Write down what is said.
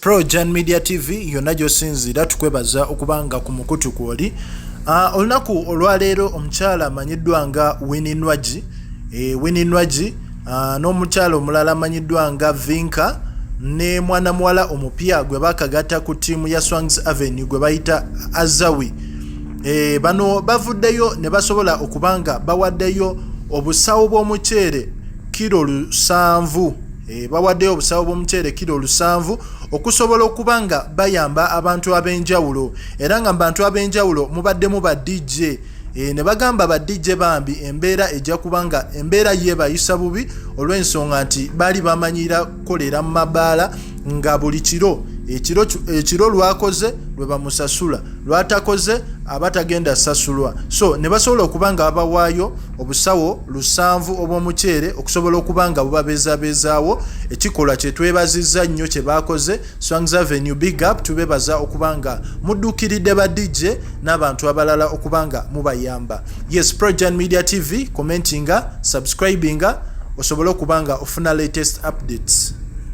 Projan Media TV yonna gy'osinziira tukwebaza okubanga ku mukutu kw'oli. Olunaku olwaleero omukyala amanyiddwa nga Winnie Nwagi n'omukyala omulala amanyiddwa nga Vinka ne mwana muwala omupya gwe bakagatta ku ttiimu ya Swangs Avenue gwe bayita Azawi. Bano bavuddeyo ne basobola okubanga bawaddeyo obusawo bw'omuceere kilo 7. Bawaddeyo obusawo bw'omuceere kilo 7 okusobola okubanga bayamba abantu ab'enjawulo, era nga mu bantu ab'enjawulo mubaddemu ba DJ. Ne bagamba ba DJ bambi embeera ejja kubanga embeera yeebayisa bubi olw'ensonga nti baali bamanyira kukolera mu mabaala nga buli ekiro lwakoze lwe bamusasula, lwatakoze abatagenda sasulwa. So ne basobola okubanga babawaayo obusawo 7 obw'omuceere okusobola okubanga bubabeezaabeezaawo. Ekikolwa kye twebazizza nnyo kye baakoze. Swangs Avenue big up, tubebaza okubanga mudduukiridde ba DJ n'abantu abalala okubanga mubayamba. Yes, Projan Media TV, commentinga, subscribinga, osobole okubanga ofuna latest updates.